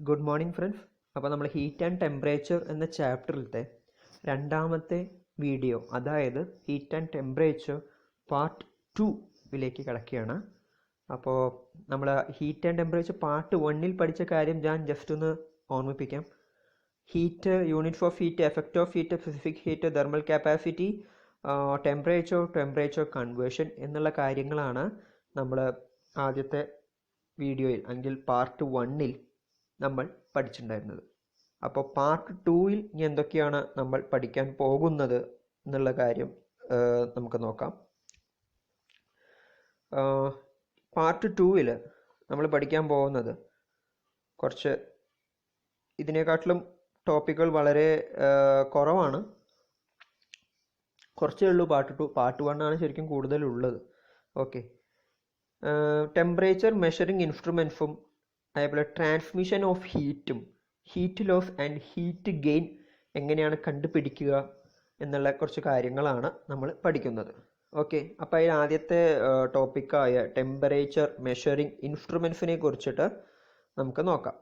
Good morning friends. അപ്പോൾ നമ്മൾ heat and temperature എന്ന ചാപ്റ്ററിലത്തെ രണ്ടാമത്തെ വീഡിയോ, അതായത് ഹീറ്റ് ആൻഡ് ടെമ്പറേച്ചർ പാർട്ട് 2 കിടക്കുകയാണ്. അപ്പോൾ നമ്മൾ ഹീറ്റ് ആൻഡ് ടെമ്പറേച്ചർ പാർട്ട് 1 പഠിച്ച കാര്യം ഞാൻ ജസ്റ്റ് ഒന്ന് ഓർമ്മിപ്പിക്കാം. Heat, units of heat, effect of heat, specific heat, thermal capacity, temperature conversion എന്നുള്ള കാര്യങ്ങളാണ് നമ്മൾ ആദ്യത്തെ വീഡിയോയിൽ അല്ലെങ്കിൽ പാർട്ട് 1 നമ്മൾ പഠിച്ചിട്ടുണ്ടായിരുന്നത്. അപ്പോൾ പാർട്ട് 2 ഇനി എന്തൊക്കെയാണ് നമ്മൾ പഠിക്കാൻ പോകുന്നത് എന്നുള്ള കാര്യം നമുക്ക് നോക്കാം. പാർട്ട് 2 നമ്മൾ പഠിക്കാൻ പോകുന്നത് കുറച്ച് ഇതിനെക്കാട്ടിലും ടോപ്പിക്കുകൾ വളരെ കുറവാണ്. കുറച്ചേ ഉള്ളൂ. പാർട്ട് 1 ആണ് ശരിക്കും കൂടുതലുള്ളത്. ഓക്കെ, ടെമ്പറേച്ചർ മെഷറിംഗ് ഇൻസ്ട്രുമെൻറ്റ്സും അതേപോലെ ട്രാൻസ്മിഷൻ ഓഫ് ഹീറ്റും heat loss and heat gain എങ്ങനെയാണ് കണ്ടുപിടിക്കുക എന്നുള്ള കുറച്ച് കാര്യങ്ങളാണ് നമ്മൾ പഠിക്കുന്നത്. ഓക്കെ, അപ്പോൾ അതിൽ ആദ്യത്തെ ടോപ്പിക്കായ ടെമ്പറേച്ചർ മെഷറിംഗ് ഇൻസ്ട്രുമെൻസിനെ കുറിച്ചിട്ട് നമുക്ക് നോക്കാം.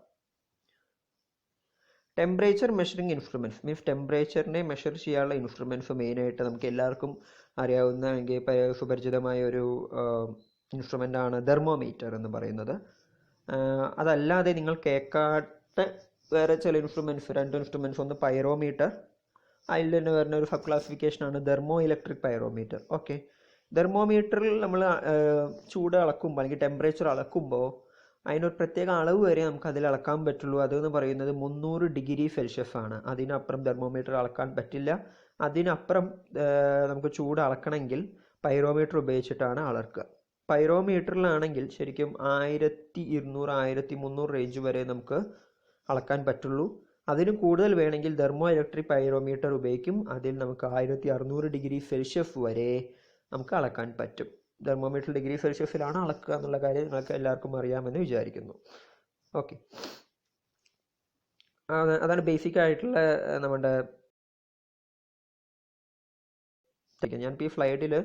ടെമ്പറേച്ചർ മെഷറിംഗ് ഇൻസ്ട്രുമെൻറ്റ്സ് മീൻസ് ടെമ്പറേച്ചറിനെ മെഷർ ചെയ്യാനുള്ള ഇൻസ്ട്രുമെൻറ്റ്സ് മെയിനായിട്ട് നമുക്ക് എല്ലാവർക്കും അറിയാവുന്ന അല്ലെങ്കിൽ സുപരിചിതമായ ഒരു ഇൻസ്ട്രുമെൻ്റാണ് തെർമോമീറ്റർ എന്ന് പറയുന്നത്. അതല്ലാതെ നിങ്ങൾ കേൾക്കാത്ത വേറെ ചില ഇൻസ്ട്രുമെൻറ്റ്സ്, 2 ഇൻസ്ട്രുമെൻറ്റ്സ്, ഒന്ന് പൈറോമീറ്റർ, അതിൽ തന്നെ വരുന്ന ഒരു സബ് ക്ലാസിഫിക്കേഷനാണ് തെർമോ ഇലക്ട്രിക് പൈറോമീറ്റർ. ഓക്കെ, തെർമോമീറ്ററിൽ നമ്മൾ ചൂട് അളക്കുമ്പോൾ അല്ലെങ്കിൽ ടെമ്പറേച്ചർ അളക്കുമ്പോൾ അതിനൊരു പ്രത്യേക അളവ് വരെ നമുക്ക് അതിൽ അളക്കാൻ പറ്റുള്ളൂ. അതെന്ന് പറയുന്നത് 300 ഡിഗ്രി സെൽഷ്യസ് ആണ്. അതിനപ്പുറം തെർമോമീറ്റർ അളക്കാൻ പറ്റില്ല. അതിനപ്പുറം നമുക്ക് ചൂട് അളക്കണമെങ്കിൽ പൈറോമീറ്റർ ഉപയോഗിച്ചിട്ടാണ് അളക്കുക. പൈറോമീറ്ററിലാണെങ്കിൽ ശരിക്കും 1200, 1300 റേഞ്ച് വരെ നമുക്ക് അളക്കാൻ പറ്റുള്ളൂ. അതിന് കൂടുതൽ വേണമെങ്കിൽ തെർമോ ഇലക്ട്രിക് പൈറോമീറ്റർ ഉപയോഗിക്കും. അതിൽ നമുക്ക് 1600 ഡിഗ്രി സെൽഷ്യസ് വരെ നമുക്ക് അളക്കാൻ പറ്റും. തെർമോമീറ്റർ ഡിഗ്രി സെൽഷ്യസിലാണ് അളക്കുക എന്നുള്ള കാര്യം നിങ്ങൾക്ക് എല്ലാവർക്കും അറിയാമെന്ന് വിചാരിക്കുന്നു. ഓക്കെ, അതാണ് ബേസിക് ആയിട്ടുള്ള നമ്മുടെ. ഞാനിപ്പോൾ ഈ സ്ലൈഡിൽ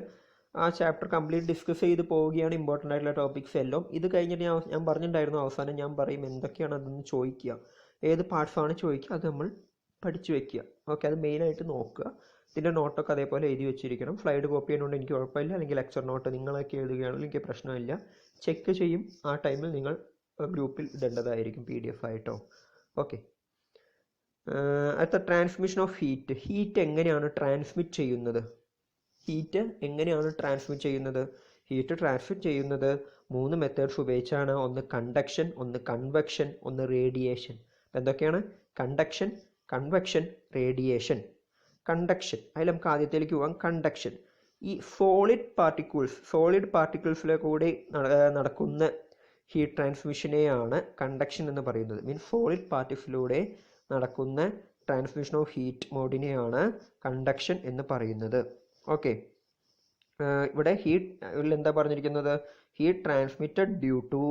ആ ചാപ്റ്റർ കംപ്ലീറ്റ് ഡിസ്കസ് ചെയ്ത് പോവുകയാണ്, ഇമ്പോർട്ടൻ്റ് ആയിട്ടുള്ള ടോപ്പിക്സ് എല്ലാം. ഇത് കഴിഞ്ഞിട്ട് ഞാൻ പറഞ്ഞിട്ടുണ്ടായിരുന്നു അവസാനം ഞാൻ പറയും എന്തൊക്കെയാണ് അതെന്ന് ചോദിക്കുക, ഏത് പാർട്സാണ് ചോദിക്കുക, അത് നമ്മൾ പഠിച്ചു വെക്കുക. ഓക്കെ, അത് മെയിനായിട്ട് നോക്കുക. ഇതിൻ്റെ നോട്ടൊക്കെ അതേപോലെ എഴുതി വെച്ചിരിക്കണം. സ്ലൈഡ് കോപ്പി ചെയ്യുന്നതുകൊണ്ട് എനിക്ക് കുഴപ്പമില്ല, അല്ലെങ്കിൽ ലെക്ചർ നോട്ട് നിങ്ങളൊക്കെ എഴുതുകയാണെങ്കിൽ എനിക്ക് പ്രശ്നമില്ല. ചെക്ക് ചെയ്യും, ആ ടൈമിൽ നിങ്ങൾ ഗ്രൂപ്പിൽ ഇടേണ്ടതായിരിക്കും PDF ആയിട്ടോ. ഓക്കെ, അടുത്ത ട്രാൻസ്മിഷൻ ഓഫ് ഹീറ്റ്. ഹീറ്റ് എങ്ങനെയാണ് ട്രാൻസ്മിറ്റ് ചെയ്യുന്നത്? ഹീറ്റ് ട്രാൻസ്മിറ്റ് ചെയ്യുന്നത് 3 മെത്തേഡ്സ് ഉപയോഗിച്ചാണ്. ഒന്ന് കണ്ടക്ഷൻ, ഒന്ന് കൺവെക്ഷൻ, ഒന്ന് റേഡിയേഷൻ. എന്തൊക്കെയാണ്? Conduction, convection, radiation. കണ്ടക്ഷൻ, അതിൽ നമുക്ക് ആദ്യത്തേക്ക് പോകാം. കണ്ടക്ഷൻ, ഈ സോളിഡ് പാർട്ടിക്കിൾസിലെ കൂടെ നടക്കുന്ന ഹീറ്റ് ട്രാൻസ്മിഷനെയാണ് കണ്ടക്ഷൻ എന്ന് പറയുന്നത്. മീൻസ് സോളിഡ് പാർട്ടിക്കിൾസിലൂടെ നടക്കുന്ന ട്രാൻസ്മിഷൻ ഓഫ് ഹീറ്റ് മോഡിനെയാണ് കണ്ടക്ഷൻ എന്ന് പറയുന്നത്. ഓക്കെ, ഇവിടെ ഹീറ്റ് എന്താ പറഞ്ഞിരിക്കുന്നത്? Heat transmitted due to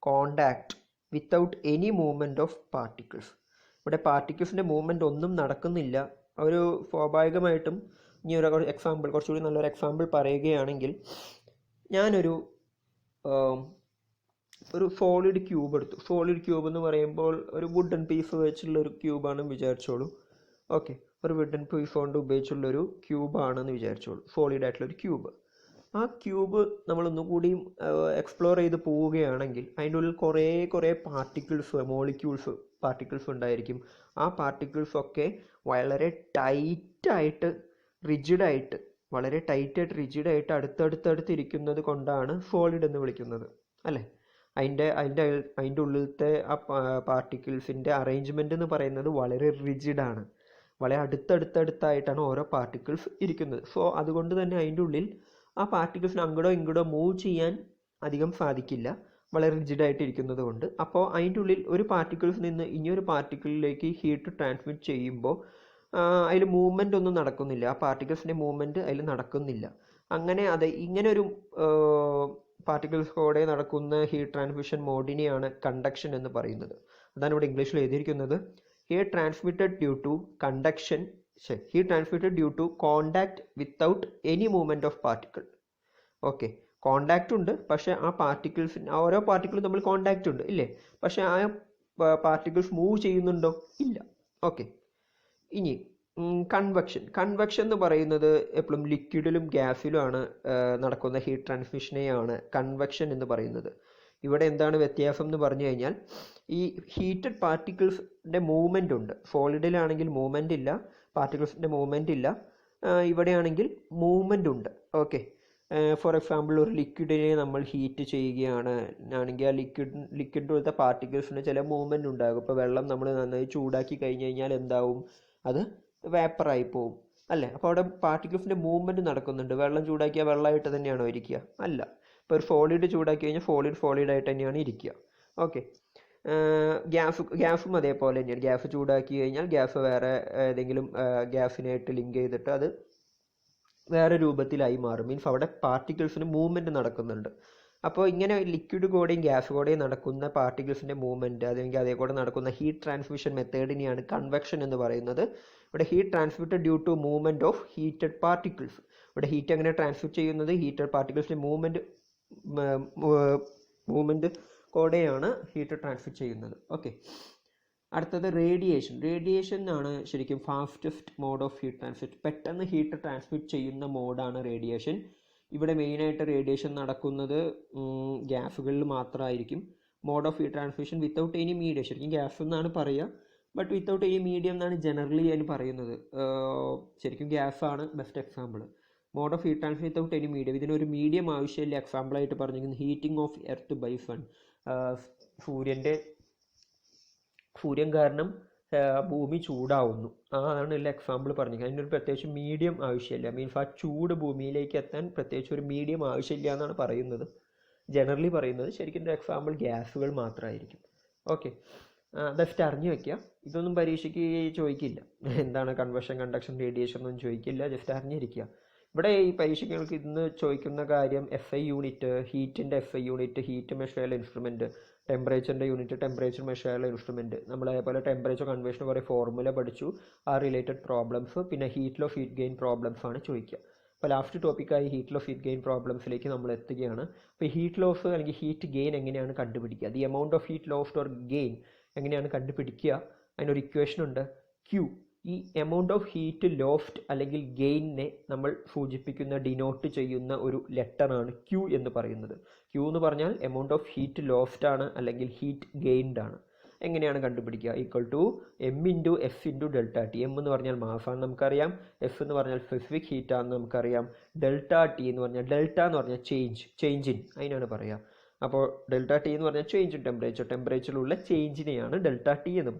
contact without any movement of particles. ഇവിടെ പാർട്ടിക്കിൾസിൻ്റെ മൂവ്മെൻറ്റ് ഒന്നും നടക്കുന്നില്ല. ഒരു സ്വാഭാവികമായിട്ടും ഇനി ഒരു എക്സാമ്പിൾ, കുറച്ചുകൂടി നല്ലൊരു എക്സാമ്പിൾ പറയുകയാണെങ്കിൽ, ഞാനൊരു സോളിഡ് ക്യൂബ് എടുത്തു. സോളിഡ് ക്യൂബ് എന്ന് പറയുമ്പോൾ ഒരു വുഡൻ പീസ് വെച്ചുള്ള ഒരു ക്യൂബാണെന്ന് വിചാരിച്ചോളൂ. ഓക്കെ, ഒരു വുഡൻ പീസ് കൊണ്ട് ഉപയോഗിച്ചുള്ളൊരു ക്യൂബാണെന്ന് വിചാരിച്ചോളൂ, സോളിഡ് ആയിട്ടുള്ളൊരു ക്യൂബ്. ആ ക്യൂബ് നമ്മളൊന്നുകൂടിയും എക്സ്പ്ലോർ ചെയ്ത് പോവുകയാണെങ്കിൽ അതിൻ്റെ ഉള്ളിൽ കുറേ പാർട്ടിക്കിൾസ് ഉണ്ടായിരിക്കും. ആ പാർട്ടിക്കിൾസൊക്കെ വളരെ ടൈറ്റായിട്ട് റിജിഡായിട്ട് അടുത്തടുത്തിരിക്കുന്നത് കൊണ്ടാണ് സോളിഡ് എന്ന് വിളിക്കുന്നത്, അല്ലേ? അതിൻ്റെ ഉള്ളിലത്തെ ആ പാർട്ടിക്കിൾസിൻ്റെ അറേഞ്ച്മെൻറ്റ് എന്ന് പറയുന്നത് വളരെ റിജിഡാണ്. വളരെ അടുത്തടുത്തായിട്ടാണ് ഓരോ പാർട്ടിക്കിൾസ് ഇരിക്കുന്നത്. സോ അതുകൊണ്ട് തന്നെ അതിൻ്റെ ഉള്ളിൽ ആ പാർട്ടിക്കിൾസിന് അങ്ങോട്ടോ ഇങ്ങോട്ടോ മൂവ് ചെയ്യാൻ അധികം സാധിക്കില്ല, വളരെ റിജിഡായിട്ട് ഇരിക്കുന്നത് കൊണ്ട്. അപ്പോൾ അതിൻ്റെ ഉള്ളിൽ ഒരു പാർട്ടിക്കിൾസിൽ നിന്ന് ഇനിയൊരു പാർട്ടിക്കിളിലേക്ക് ഹീറ്റ് ട്രാൻസ്മിറ്റ് ചെയ്യുമ്പോൾ അതിൽ മൂവ്മെൻ്റ് ഒന്നും നടക്കുന്നില്ല. ആ പാർട്ടിക്കിൾസിൻ്റെ മൂവ്മെൻറ്റ് അതിൽ നടക്കുന്നില്ല. ഇങ്ങനെ ഒരു പാർട്ടിക്കിൾസോടെ നടക്കുന്ന ഹീറ്റ് ട്രാൻസ്മിഷൻ മോഡിനെയാണ് കണ്ടക്ഷൻ എന്ന് പറയുന്നത്. അതാണ് ഇവിടെ ഇംഗ്ലീഷിൽ എഴുതിയിരിക്കുന്നത്. Heat transmitted due to contact without any movement of particle. Okay, contact ഉണ്ട്, പക്ഷേ ആ പാർട്ടിക്കിൾസിന് ഓരോ പാർട്ടിക്കിളും തമ്മിൽ കോണ്ടാക്റ്റ് ഉണ്ട് ഇല്ലേ? പക്ഷേ ആ പാർട്ടിക്കിൾസ് മൂവ് ചെയ്യുന്നുണ്ടോ? ഇല്ല. ഓക്കെ. ഇനി കൺവെക്ഷൻ എന്ന് പറയുന്നത് എപ്പോഴും ലിക്വിഡിലും ഗ്യാസിലുമാണ് നടക്കുന്ന ഹീറ്റ് ട്രാൻസ്മിഷനെയാണ് കൺവെക്ഷൻ എന്ന് പറയുന്നത്. ഇവിടെ എന്താണ് വ്യത്യാസം എന്ന് പറഞ്ഞു കഴിഞ്ഞാൽ ഈ ഹീറ്റഡ് പാർട്ടിക്കിൾസിൻ്റെ മൂവ്മെൻ്റ് ഉണ്ട്. സോളിഡിലാണെങ്കിൽ മൂവ്മെൻ്റ് ഇല്ല, പാർട്ടിക്കിൾസിൻ്റെ മൂവ്മെൻ്റ് ഇല്ല. ഇവിടെയാണെങ്കിൽ മൂവ്മെൻ്റ് ഉണ്ട്. ഓക്കെ. ഫോർ എക്സാമ്പിൾ ഒരു ലിക്വിഡിനെ നമ്മൾ ഹീറ്റ് ചെയ്യുകയാണ് ആണെങ്കിൽ ആ ലിക്വിഡിലത്തെ പാർട്ടിക്കിൾസിന് ചില മൂവ്മെൻ്റ് ഉണ്ടാകും. ഇപ്പോൾ വെള്ളം നമ്മൾ നന്നായി ചൂടാക്കി കഴിഞ്ഞ് കഴിഞ്ഞാൽ എന്താവും? അത് വേപ്പറായി പോവും അല്ലേ? അപ്പോൾ അവിടെ പാർട്ടിക്കിൾസിൻ്റെ മൂവ്മെൻറ്റ് നടക്കുന്നുണ്ട്. വെള്ളം ചൂടാക്കിയാൽ വെള്ളമായിട്ട് തന്നെയാണോ ഇരിക്കുക? അല്ല. ഇപ്പോൾ ഒരു സോളിഡ് ചൂടാക്കി കഴിഞ്ഞാൽ സോളിഡായിട്ട് തന്നെയാണ് ഇരിക്കുക. ഓക്കെ. ഗ്യാസും അതേപോലെ തന്നെയാണ്. ഗ്യാസ് ചൂടാക്കി കഴിഞ്ഞാൽ ഗ്യാസ് വേറെ ഏതെങ്കിലും ഗ്യാസിനായിട്ട് ലിങ്ക് ചെയ്തിട്ട് അത് വേറെ രൂപത്തിലായി മാറും. മീൻസ് അവിടെ പാർട്ടിക്കിൾസിന് മൂവ്മെൻറ്റ് നടക്കുന്നുണ്ട്. അപ്പോൾ ഇങ്ങനെ ലിക്വിഡ് കൂടെയും ഗ്യാസ് കൂടെയും നടക്കുന്ന പാർട്ടിക്കിൾസിൻ്റെ മൂവ്മെൻറ്റ് അല്ലെങ്കിൽ അതേകൂടെ നടക്കുന്ന ഹീറ്റ് ട്രാൻസ്മിഷൻ മെത്തേഡിനെയാണ് കൺവെക്ഷൻ എന്ന് പറയുന്നത്. ഇവിടെ heat transmitted due to movement of heated particles. ഇവിടെ ഹീറ്റ് എങ്ങനെ ട്രാൻസ്മിറ്റ് ചെയ്യുന്നത്? ഹീറ്റഡ് പാർട്ടിക്കിൾസിൻ്റെ മൂവ്മെൻറ്റ് കൂടെയാണ് ഹീറ്റ് ട്രാൻസ്മിറ്റ് ചെയ്യുന്നത്. ഓക്കെ. അടുത്തത് റേഡിയേഷൻ ആണ് ശരിക്കും fastest mode of heat transmit. പെട്ടെന്ന് ഹീറ്റ് ട്രാൻസ്മിറ്റ് ചെയ്യുന്ന മോഡാണ് റേഡിയേഷൻ. ഇവിടെ മെയിനായിട്ട് റേഡിയേഷൻ നടക്കുന്നത് ഗ്യാസുകളിൽ മാത്രമായിരിക്കും. Mode of heat transmission without any medium. ശരിക്കും ഗ്യാസ് എന്നാണ് പറയുക, ബട്ട് വിത്തൗട്ട് എനി മീഡിയം എന്നാണ് ജനറലി അതിന് പറയുന്നത്. ശരിക്കും ഗ്യാസാണ് best example. Mode of heat transmission without any medium. ഇതിനൊരു മീഡിയം ആവശ്യമില്ല. എക്സാമ്പിളായിട്ട് പറഞ്ഞിരിക്കുന്നത് heating of earth by sun. സൂര്യൻ കാരണം ഭൂമി ചൂടാവുന്നു. അതാണ് എല്ലാ എക്സാമ്പിൾ പറഞ്ഞത്. അതിനൊരു പ്രത്യേകിച്ച് മീഡിയം ആവശ്യമില്ല. മീൻസ് ആ ചൂട് ഭൂമിയിലേക്ക് എത്താൻ പ്രത്യേകിച്ച് ഒരു മീഡിയം ആവശ്യമില്ല എന്നാണ് പറയുന്നത്, ജനറലി പറയുന്നത്. ശരിക്കും എക്സാമ്പിൾ ഗ്യാസുകൾ മാത്രമായിരിക്കും. ഓക്കെ. ജസ്റ്റ് അറിഞ്ഞു വെക്കുക. ഇതൊന്നും പരീക്ഷയ്ക്ക് ചോദിക്കില്ല. എന്താണ് കൺവെക്ഷൻ, കണ്ടക്ഷൻ, റേഡിയേഷൻ ഒന്നും ചോദിക്കില്ല. ജസ്റ്റ് അറിഞ്ഞിരിക്കുക. ഇവിടെ ഈ പരീക്ഷയ്ക്ക് ഇന്ന് ചോദിക്കുന്ന കാര്യം SI യൂണിറ്റ്, ഹീറ്റിൻ്റെ SI യൂണിറ്റ്, ഹീറ്റ് മെഷർ ചെയ്യുന്ന ഇൻസ്ട്രുമെൻറ്റ്, ടെമ്പറേച്ചറിൻ്റെ യൂണിറ്റ്, ടെമ്പറേച്ചർ മെഷർ ചെയ്യുന്ന ഇൻസ്ട്രുമെൻറ്റ്. നമ്മളതേപോലെ ടെമ്പറേച്ചർ കൺവേർഷൻ കുറേ ഫോർമുല പഠിച്ചു, ആ റിലേറ്റഡ് പ്രോബ്ലംസ്, പിന്നെ heat loss, heat gain problems ആണ് ചോദിക്കുക. അപ്പോൾ ലാസ്റ്റ് ടോപ്പിക്കായി ഹീറ്റ് ലോസ്, ഹീറ്റ് ഗെയിൻ പ്രോബ്ലംസിലേക്ക് നമ്മൾ എത്തുകയാണ്. അപ്പോൾ ഹീറ്റ് ലോസ് അല്ലെങ്കിൽ ഹീറ്റ് ഗെയിൻ എങ്ങനെയാണ് കണ്ടുപിടിക്കുക? The amount of heat lost or gain എങ്ങനെയാണ് കണ്ടുപിടിക്കുക? അതിനൊരു ഇക്വേഷൻ ഉണ്ട്, Q. ഈ എമൗണ്ട് ഓഫ് ഹീറ്റ് ലോസ്റ്റ് അല്ലെങ്കിൽ ഗെയിനിനെ നമ്മൾ സൂചിപ്പിക്കുന്ന, ഡിനോട്ട് ചെയ്യുന്ന ഒരു ലെറ്ററാണ് Q എന്ന് പറയുന്നത്. Q എന്ന് പറഞ്ഞാൽ എമൗണ്ട് ഓഫ് ഹീറ്റ് ലോസ്റ്റ് ആണ് അല്ലെങ്കിൽ ഹീറ്റ് ഗെയിൻഡ് ആണ്. എങ്ങനെയാണ് കണ്ടുപിടിക്കുക? Equal to M×F ∆T. M എന്ന് പറഞ്ഞാൽ മാസാണെന്ന് നമുക്കറിയാം, F എന്ന് പറഞ്ഞാൽ സ്പെസിഫിക് ഹീറ്റ് ആണെന്ന് നമുക്കറിയാം, ∆T എന്ന് പറഞ്ഞാൽ എന്ന് പറഞ്ഞാൽ ചേഞ്ച് ഇൻ, അതിനാണ് പറയുക. അപ്പോൾ ∆T എന്ന് പറഞ്ഞാൽ ചേഞ്ച് ഇൻ ടെമ്പറേച്ചറിലുള്ള ചേഞ്ചിനെയാണ് ∆T എന്ന്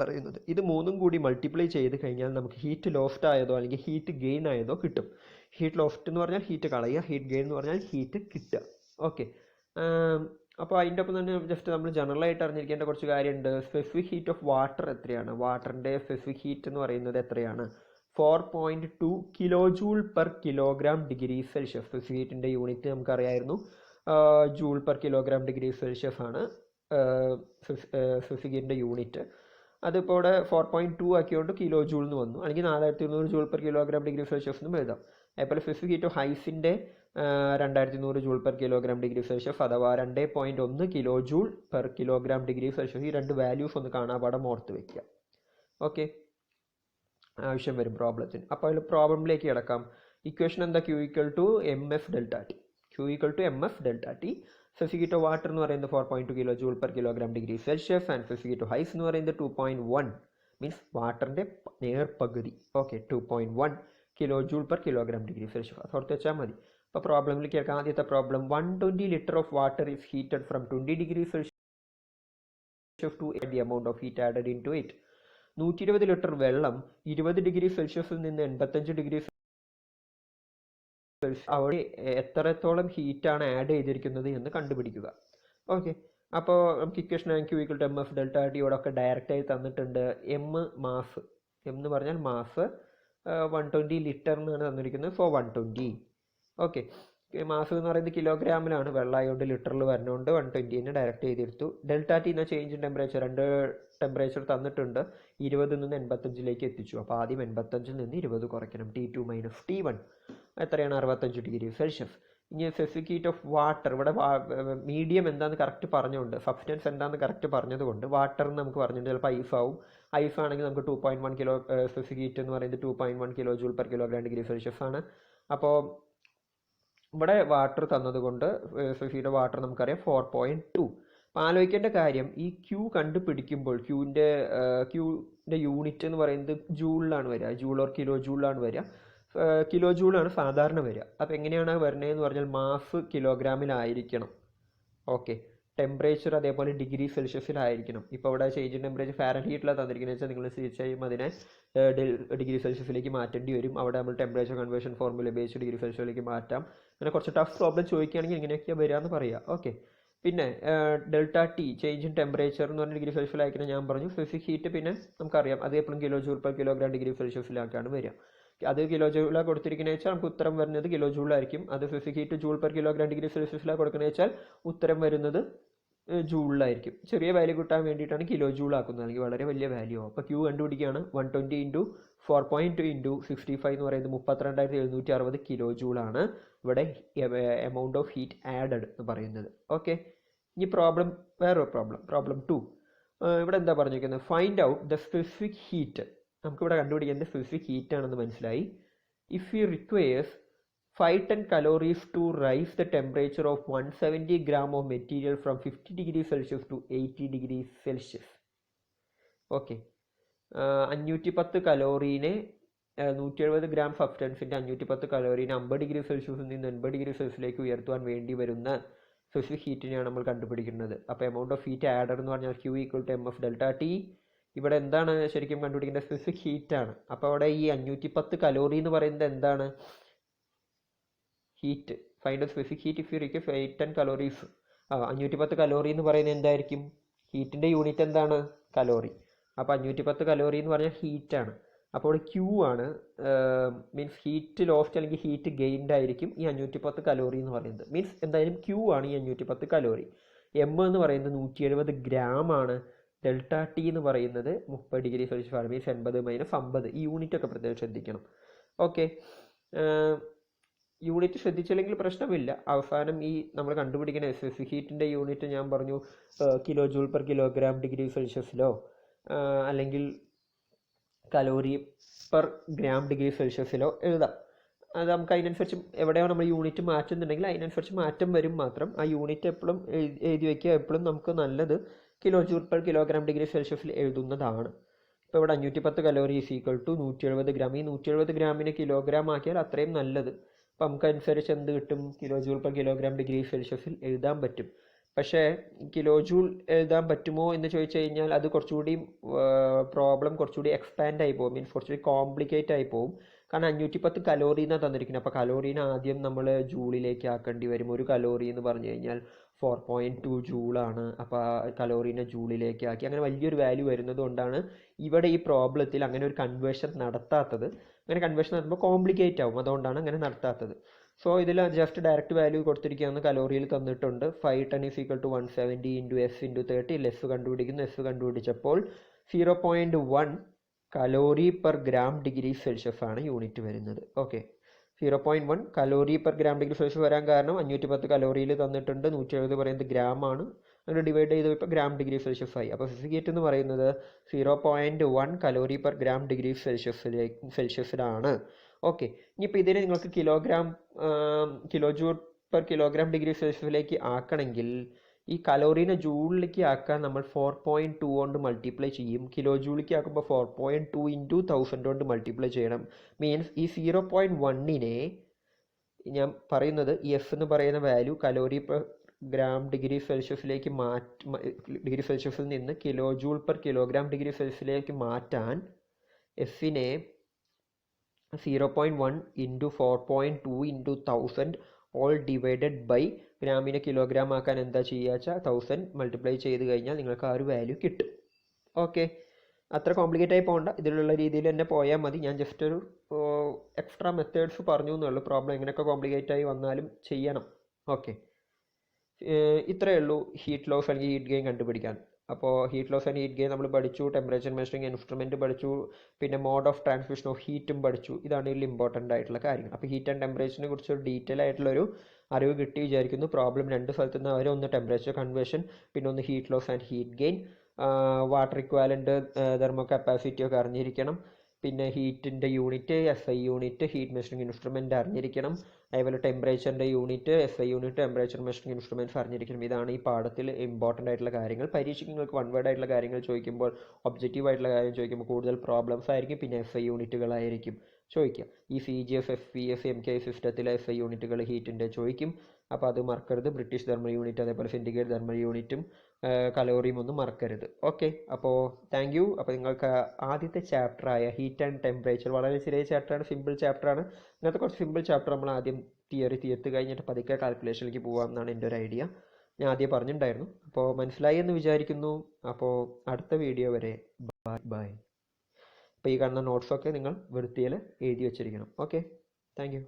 പറയുന്നത്. ഇത് മൂന്നും കൂടി മൾട്ടിപ്ലൈ ചെയ്ത് കഴിഞ്ഞാൽ നമുക്ക് ഹീറ്റ് ലോസ്റ്റ് ആയതോ അല്ലെങ്കിൽ ഹീറ്റ് ഗെയിൻ ആയതോ കിട്ടും. ഹീറ്റ് ലോസ്റ്റ് എന്ന് പറഞ്ഞാൽ ഹീറ്റ് കളയുക, ഹീറ്റ് ഗെയിൻ എന്ന് പറഞ്ഞാൽ ഹീറ്റ് കിട്ടുക. ഓക്കെ. അപ്പോൾ അതിൻ്റെ ഒപ്പം തന്നെ ജസ്റ്റ് നമ്മൾ ജനറലായിട്ട് അറിഞ്ഞിരിക്കേണ്ട കുറച്ച് കാര്യമുണ്ട്. സ്പെസിഫിക് ഹീറ്റ് ഓഫ് വാട്ടർ എത്രയാണ്? വാട്ടറിൻ്റെ സ്പെസിഫിക് ഹീറ്റ് എന്ന് പറയുന്നത് എത്രയാണ്? 4.2 kilojoule per kilogram degree Celsius. Specific ഹീറ്റിൻ്റെ യൂണിറ്റ് നമുക്കറിയായിരുന്നു, joule per kilogram degree Celsius ആണ് സ്പെസിഫിക് ഹീറ്റിൻ്റെ യൂണിറ്റ്. അതിപ്പോൾ ഇവിടെ 4.2 ആക്കിയോണ്ട് കിലോ ജൂൾ എന്ന് വന്നു, അല്ലെങ്കിൽ 4200 joule per kilogram degree Celsius എന്നും എഴുതാം. അതുപോലെ സ്പെസിഫിക് ഹീറ്റ് ഓഫ് ഹൈസിൻ്റെ 2100 joule per kilogram degree Celsius അഥവാ 2.1 kilo joule per kilogram degree Celsius. ഈ രണ്ട് വാല്യൂസ് ഒന്ന് കാണാപാഠം ഓർത്ത് വയ്ക്കുക. ഓക്കെ. ആവശ്യം വരും പ്രോബ്ലത്തിന്. അപ്പോൾ അതിൽ പ്രോബ്ലമിലേക്ക് കിടക്കാം. ഇക്വേഷൻ എന്താ? Q = mf ∆T. Q = mf ∆T. Specific heat of water എന്ന് പറയുന്നത് 4.2 kilo joule per kilogram degree Celsius and specific heat of ice എന്ന് പറയുന്നത് 2.1, മീൻസ് വാട്ടറിൻ്റെ നേർപകുതി. Okay. 2.1 kilo joule per kilogram degree Celsius. അത് ഓർത്ത് വെച്ചാൽ മതി. അപ്പോൾ പ്രോബ്ലമിലേക്ക് കേൾക്കാം. ആദ്യത്തെ problem, 120 litre of water is heated from 20 degree Celsius to the amount of heat added into it. 120 litre വെള്ളം 20 ഡിഗ്രി സെൽഷ്യസിൽ നിന്ന് 85 ഡിഗ്രി അവിടെ എത്രത്തോളം ഹീറ്റാണ് ആഡ് ചെയ്തിരിക്കുന്നത് എന്ന് കണ്ടുപിടിക്കുക. ഓക്കെ. അപ്പോൾ നമുക്ക് ഇക്വേഷൻ Q = mf ∆T ഒക്കെ ഡയറക്റ്റ് ആയി തന്നിട്ടുണ്ട്. മാസ്, M എന്ന് പറഞ്ഞാൽ മാസ്, 120 ലിറ്റർ എന്നാണ് തന്നിരിക്കുന്നത്. സോ 120. ഓക്കെ. മാസ് എന്ന് പറയുന്നത് കിലോഗ്രാമിലാണ്, വെള്ളമായതുകൊണ്ട് ലിറ്ററിൽ വരുന്നതുകൊണ്ട് 120 ഡയറക്റ്റ് ചെയ്തെടുത്തു. ∆T എന്ന ചേഞ്ച് ഇൻ ടെമ്പറേച്ചർ, രണ്ട് ടെമ്പറേച്ചർ തന്നിട്ടുണ്ട്. 20 നിന്ന് 85 എത്തിച്ചു. അപ്പോൾ ആദ്യം 85 നിന്ന് 20 കുറയ്ക്കണം. T2 - T1 എത്രയാണ്? 65 ഡിഗ്രി സെൽഷ്യസ്. ഇനി സ്പെസിഫിക് ഹീറ്റ് ഓഫ് വാട്ടർ, ഇവിടെ മീഡിയം എന്താണെന്ന് കറക്റ്റ് പറഞ്ഞുകൊണ്ട്, സബ്സ്റ്റൻസ് എന്താണെന്ന് കറക്റ്റ് പറഞ്ഞതുകൊണ്ട് വാട്ടർ എന്ന് നമുക്ക് പറഞ്ഞിട്ടുണ്ട്. ചിലപ്പോൾ ഐസാവും. ഐസ് ആണെങ്കിൽ നമുക്ക് 2.1 കിലോ സ്പെസിഫിക് ഹീറ്റ് എന്ന് പറയുന്നത് 2.1 kilo joule per kilogram degree Celsius ആണ്. അപ്പോൾ ഇവിടെ വാട്ടർ തന്നതുകൊണ്ട് സ്പെസിഫിക് ഹീറ്റ് ഓഫ് വാട്ടർ നമുക്കറിയാം 4.2. അപ്പോൾ ആലോചിക്കേണ്ട കാര്യം, ഈ ക്യൂ കണ്ടുപിടിക്കുമ്പോൾ ക്യൂവിൻ്റെ യൂണിറ്റ് എന്ന് പറയുന്നത് ജൂളിലാണ് വരിക, ജൂൾ ഓർ കിലോ ജൂളിലാണ് വരിക. കിലോ ജൂളാണ് സാധാരണ വരിക. അപ്പോൾ എങ്ങനെയാണ് വരുന്നതെന്ന് പറഞ്ഞാൽ മാസ് കിലോഗ്രാമിലായിരിക്കണം. ഓക്കെ, ടെമ്പറേച്ചർ അതേപോലെ ഡിഗ്രി സെൽഷ്യസിലായിരിക്കണം. ഇപ്പോൾ ഇവിടെ ചേഞ്ച് ഇൻ ടെമ്പറേച്ചർ ഫാരൻഹീറ്റിലാണ് തന്നിരിക്കുന്നത് വെച്ചാൽ നിങ്ങൾ തീർച്ചയായും അതിനെ ഡിഗ്രി സെൽഷ്യസിലേക്ക് മാറ്റേണ്ടി വരും. അവിടെ നമ്മൾ ടെമ്പറേച്ചർ കൺവേർഷൻ ഫോർമുല ഉപയോഗിച്ച് ഡിഗ്രി സെൽഷ്യസിലേക്ക് മാറ്റാം. അങ്ങനെ കുറച്ച് ടഫ് പ്രോബ്ലം ചോദിക്കുകയാണെങ്കിൽ ഇങ്ങനെയൊക്കെയാണ് വരിക എന്ന് പറയാം. ഓക്കെ, പിന്നെ delta T change in temperature എന്ന് പറഞ്ഞാൽ ഡിഗ്രി സെൽഷ്യസിലായിരിക്കണം ഞാൻ പറഞ്ഞു. സ്പെസിഫിക് ഹീറ്റ് പിന്നെ നമുക്കറിയാം അത് എപ്പോഴും kilo joule per kilogram degree സെൽഷ്യസിലാക്കാണ് വരിക. അത് കിലോ ജൂളാണ് കൊടുത്തിരിക്കുന്നത് വെച്ചാൽ നമുക്ക് ഉത്തരം വരുന്നത് കിലോ ജൂളായിരിക്കും. അത് specific heat joule per kilogram degree സെൽഷ്യസിലാണ് കൊടുക്കുന്നത് വെച്ചാൽ ഉത്തരം വരുന്നത് ജൂളിലായിരിക്കും. ചെറിയ വാല്യൂ കിട്ടാൻ വേണ്ടിയിട്ടാണ് കിലോ ജൂൾ ആക്കുന്നത്, അല്ലെങ്കിൽ വളരെ വലിയ വാല്യൂ ആവും. അപ്പോൾ ക്യൂ കണ്ടുപിടിക്കുകയാണ് 120 × 4.2 × 65 എന്ന് പറയുന്നത് 32,760 കിലോ ജൂളാണ് ഇവിടെ എമൗണ്ട് ഓഫ് ഹീറ്റ് ആഡഡ് എന്ന് പറയുന്നത്. ഓക്കെ, ഇനി വേറൊരു പ്രോബ്ലം 2. ഇവിടെ എന്താ പറഞ്ഞിരിക്കുന്നത്, find out the specific heat. നമുക്കിവിടെ കണ്ടുപിടിക്കേണ്ട സ്പെസിഫിക് ഹീറ്റ് ആണെന്ന് മനസ്സിലായി. If you requires 510 calories to rise the temperature of 170 gram of material from 50 degrees Celsius to 80 degrees Celsius. Okay, 510 കലോറീനെ 170 ഗ്രാം സബ്സ്റ്റൻസിൻ്റെ 510 കലോറീനെ 50 ഡിഗ്രി സെൽഷ്യസിൽ നിന്ന് 80 ഡിഗ്രി സെൽഷ്യസിലേക്ക് ഉയർത്തുവാൻ വേണ്ടി വരുന്ന സ്പെസിഫിക് ഹീറ്റിനെയാണ് നമ്മൾ കണ്ടുപിടിക്കുന്നത്. അപ്പോൾ എമൗണ്ട് ഓഫ് ഹീറ്റ് ആഡർ എന്ന് പറഞ്ഞാൽ Q = mf ഡെൽറ്റ ടി. ഇവിടെ എന്താണ് ശരിക്കും കണ്ടുപിടിക്കേണ്ട സ്പെസിഫിക് ഹീറ്റ് ആണ്. അപ്പോൾ അവിടെ ഈ 510 കലോറി എന്ന് പറയുന്നത് എന്താണ്, heat. Find specific heat if you require 510 calories. 510 calorie എന്ന് പറയുന്നത് എന്തായിരിക്കും, ഹീറ്റിൻ്റെ യൂണിറ്റ് എന്താണ്, കലോറി. അപ്പോൾ 510 കലോറി എന്ന് പറഞ്ഞാൽ ഹീറ്റാണ്. അപ്പോൾ Q ആണ്, മീൻസ് ഹീറ്റ് ലോസ്റ്റ് അല്ലെങ്കിൽ ഹീറ്റ് ഗെയിൻഡ് ആയിരിക്കും ഈ 510 കലോറി എന്ന് പറയുന്നത്. മീൻസ് എന്തായാലും Q ആണ് ഈ 510 കലോറി. M എന്ന് പറയുന്നത് 170 ഗ്രാം ആണ്. ഡെൽറ്റ ടി എന്ന് പറയുന്നത് 30 ഡിഗ്രി സെൽഷ്യസ് ആണ്. മീൻസ് 80 - 50. ഈ യൂണിറ്റ് ഒക്കെ പ്രത്യേകം ശ്രദ്ധിക്കണം. ഓക്കെ, യൂണിറ്റ് ശ്രദ്ധിച്ചില്ലെങ്കിൽ പ്രശ്നമില്ല. അവസാനം ഈ നമ്മൾ കണ്ടുപിടിക്കുന്ന സ്പെസിഫിക് ഹീറ്റിൻ്റെ യൂണിറ്റ് ഞാൻ പറഞ്ഞു kilo joule per kilogram degree സെൽഷ്യസിലോ അല്ലെങ്കിൽ കലോറി പെർ ഗ്രാം ഡിഗ്രി സെൽഷ്യസിലോ എഴുതാം. അത് നമുക്ക് അതിനനുസരിച്ച് എവിടെയാണ് നമ്മൾ യൂണിറ്റ് മാറ്റുന്നുണ്ടെങ്കിൽ അതിനനുസരിച്ച് മാറ്റം വരും മാത്രം. ആ യൂണിറ്റ് എപ്പോഴും എഴുതി വയ്ക്കുക. എപ്പോഴും നമുക്ക് നല്ലത് kilo joule per kilogram degree സെൽഷ്യസിൽ എഴുതുന്നതാണ്. ഇപ്പോൾ ഇവിടെ 510 കലോറി = 170 ഗ്രാം. ഈ 170 ഗ്രാമിനെ കിലോഗ്രാം ആക്കിയാൽ അത്രയും നല്ലത്. അപ്പോൾ നമുക്ക് അനുസരിച്ച് എന്ത് കിട്ടും, kilo joule per kilogram degree സെൽഷ്യസിൽ എഴുതാൻ പറ്റും. പക്ഷേ കിലോ ജൂൾ എഴുതാൻ പറ്റുമോ എന്ന് ചോദിച്ചു കഴിഞ്ഞാൽ അത് കുറച്ചുകൂടി പ്രോബ്ലം കുറച്ചുകൂടി എക്സ്പാൻഡ് ആയി പോകും. മീൻസ് കുറച്ചുകൂടി കോംപ്ലിക്കേറ്റ് ആയി പോകും. കാരണം 510 കലോറിന്നാണ് തന്നിരിക്കുന്നത്. അപ്പോൾ കലോറീനെ ആദ്യം നമ്മൾ ജൂളിലേക്ക് ആക്കേണ്ടി വരും. ഒരു കലോറി എന്ന് പറഞ്ഞു കഴിഞ്ഞാൽ 4.2 ജൂളാണ്. അപ്പോൾ കലോറീനെ ജൂളിലേക്ക് ആക്കി അങ്ങനെ വലിയൊരു വാല്യൂ വരുന്നത് കൊണ്ടാണ് ഇവിടെ ഈ പ്രോബ്ലത്തിൽ അങ്ങനെ ഒരു കൺവേർഷൻ നടത്താത്തത്. അങ്ങനെ കൺവേർഷൻ നടത്തുമ്പോൾ കോംപ്ലിക്കേറ്റ് ആവും, അതുകൊണ്ടാണ് അങ്ങനെ നടത്താത്തത്. സോ ഇതിൽ ജസ്റ്റ് ഡയറക്റ്റ് വാല്യൂ കൊടുത്തിരിക്കുകയാണ്, കലോറിയിൽ തന്നിട്ടുണ്ട്. 510 = 170 × S × 30. ലെസ് കണ്ടുപിടിക്കുന്നു. എസ് കണ്ടുപിടിച്ചപ്പോൾ 0.1 calorie per gram degree Celsius ആണ് യൂണിറ്റ് വരുന്നത്. Okay, 0.1 calorie per gram degree Celsius വരാൻ കാരണം 510 കലോറിയിൽ തന്നിട്ടുണ്ട്. 170 പറയുന്നത് ഗ്രാം ആണ്. അങ്ങനെ ഡിവൈഡ് ചെയ്ത് ഇപ്പോൾ ഗ്രാം ഡിഗ്രി സെൽഷ്യസ് ആയി. അപ്പോൾ സ്പെസിഫിക് ഹീറ്റ് എന്ന് പറയുന്നത് 0.1 കലോറി പെർ ഗ്രാം ഡിഗ്രി സെൽഷ്യസിലാണ്. ഓക്കെ, ഇനിയിപ്പോൾ ഇതിനെ നിങ്ങൾക്ക് kilo joule per kilogram degree സെൽഷ്യസിലേക്ക് ആക്കണമെങ്കിൽ ഈ കലോറീനെ ജൂളിലേക്ക് ആക്കാൻ നമ്മൾ 4.2 കൊണ്ട് മൾട്ടിപ്ലൈ ചെയ്യും. കിലോ ജൂളിലേക്ക് ആക്കുമ്പോൾ 4.2 × 1000 കൊണ്ട് മൾട്ടിപ്ലൈ ചെയ്യണം. മീൻസ് ഈ 0.1നെ ഞാൻ പറയുന്നത് ഈ എഫ് എന്ന് പറയുന്ന value calorie per gram degree സെൽഷ്യസിലേക്ക് ഡിഗ്രി സെൽഷ്യസിൽ നിന്ന് kilo joule per kilogram degree സെൽഷ്യസിലേക്ക് മാറ്റാൻ എഫിനെ 0.1 × 4.2 × 1000 ഓൾ ഡിവൈഡഡ് ബൈ ഗ്രാമിനെ കിലോഗ്രാം ആക്കാൻ എന്താ ചെയ്യുക വെച്ചാൽ 1000 മൾട്ടിപ്ലൈ ചെയ്ത് കഴിഞ്ഞാൽ നിങ്ങൾക്ക് ആ ഒരു വാല്യൂ കിട്ടും. ഓക്കെ, അത്ര കോംപ്ലിക്കേറ്റ് ആയി പോകണ്ട, ഇതിലുള്ള രീതിയിൽ തന്നെ പോയാൽ മതി. ഞാൻ ജസ്റ്റ് ഒരു എക്സ്ട്രാ മെത്തേഡ്സ് പറഞ്ഞു എന്നുള്ളൂ. പ്രോബ്ലം എങ്ങനെയൊക്കെ കോംപ്ലിക്കേറ്റ് ആയി വന്നാലും ചെയ്യണം. ഓക്കെ, ഇത്രയേ ഉള്ളൂ ഹീറ്റ് ലോസ് അല്ലെങ്കിൽ ഹീറ്റ് ഗെയിൻ കണ്ടുപിടിക്കാൻ. അപ്പോൾ heat loss and heat gain നമ്മൾ പഠിച്ചു, ടെമ്പറേച്ചർ മെഷറിംഗ് ഇൻസ്ട്രുമെൻറ്റ് പഠിച്ചു, പിന്നെ മോഡ് ഓഫ് ട്രാൻസ്മിഷൻ ഓഫ് ഹീറ്റും പഠിച്ചു. ഇതാണ് ഇതിൽ ഇമ്പോർട്ടൻ്റ് ആയിട്ടുള്ള കാര്യങ്ങൾ. അപ്പോൾ ഹീറ്റ് ആൻഡ് ടെമ്പറേച്ചറിനെ കുറിച്ച് ഒരു ഡീറ്റെയിൽ ആയിട്ടുള്ളൊരു അറിവ് കിട്ടി വിചാരിക്കുന്നു. പ്രോബ്ലം രണ്ട് സ്ഥലത്തു നിന്ന് അവർ ഒന്ന് ടെമ്പറേച്ചർ കൺവേർഷൻ, പിന്നെ ഒന്ന് heat loss and heat gain, water equivalent, thermo capacity ഒക്കെ അറിഞ്ഞിരിക്കണം. പിന്നെ ഹീറ്റിൻ്റെ unit, SI unit, heat measuring instrument അറിഞ്ഞിരിക്കണം. അതേപോലെ ടെമ്പറേച്ചറിൻ്റെ unit, SI unit, temperature measuring instruments അറിഞ്ഞിരിക്കണം. ഇതാണ് ഈ പാഠത്തിൽ ഇമ്പോർട്ടൻ്റ് ആയിട്ടുള്ള കാര്യങ്ങൾ. പരീക്ഷയ്ക്ക് നിങ്ങൾക്ക് വൺ വേർഡ് ആയിട്ടുള്ള കാര്യങ്ങൾ ചോദിക്കുമ്പോൾ, ഒബ്ജക്റ്റീവ് ആയിട്ടുള്ള കാര്യം ചോദിക്കുമ്പോൾ കൂടുതൽ പ്രോബ്ലംസ് ആയിരിക്കും, പിന്നെ SI യൂണിറ്റുകളായിരിക്കും ചോദിക്കുക. ഈ CGS, FPS, MK സിസ്റ്റത്തിൽ SI യൂണിറ്റുകൾ ഹീറ്റിൻ്റെ ചോദിക്കും. അപ്പോൾ അത് മറക്കരുത്. ബ്രിട്ടീഷ് തെർമൽ യൂണിറ്റ്, അതേപോലെ സെൻറ്റിഗ്രേഡ് തെർമൽ യൂണിറ്റും കലോറിയും ഒന്നും മറക്കരുത്. ഓക്കെ, അപ്പോൾ താങ്ക് യു. അപ്പോൾ നിങ്ങൾക്ക് ആദ്യത്തെ ചാപ്റ്ററായ ഹീറ്റ് ആൻഡ് ടെമ്പറേച്ചർ വളരെ ചെറിയ ചാപ്റ്ററാണ്, സിമ്പിൾ ചാപ്റ്ററാണ്. ഇങ്ങനത്തെ കുറച്ച് സിമ്പിൾ ചാപ്റ്റർ നമ്മൾ ആദ്യം തിയറി തീർത്ത് കഴിഞ്ഞിട്ട് പതുക്കെ കാൽക്കുലേഷനിലേക്ക് പോകാം എന്നാണ് എൻ്റെ ഒരു ഐഡിയ. ഞാൻ ആദ്യം പറഞ്ഞിട്ടുണ്ടായിരുന്നു. അപ്പോൾ മനസ്സിലായി എന്ന് വിചാരിക്കുന്നു. അപ്പോൾ അടുത്ത വീഡിയോ വരെ ബൈ ബൈ. അപ്പോൾ ഈ കാണുന്ന നോട്ട്സൊക്കെ നിങ്ങൾ വൃത്തിയിൽ എഴുതി വെച്ചിരിക്കണം. Okay, thank U.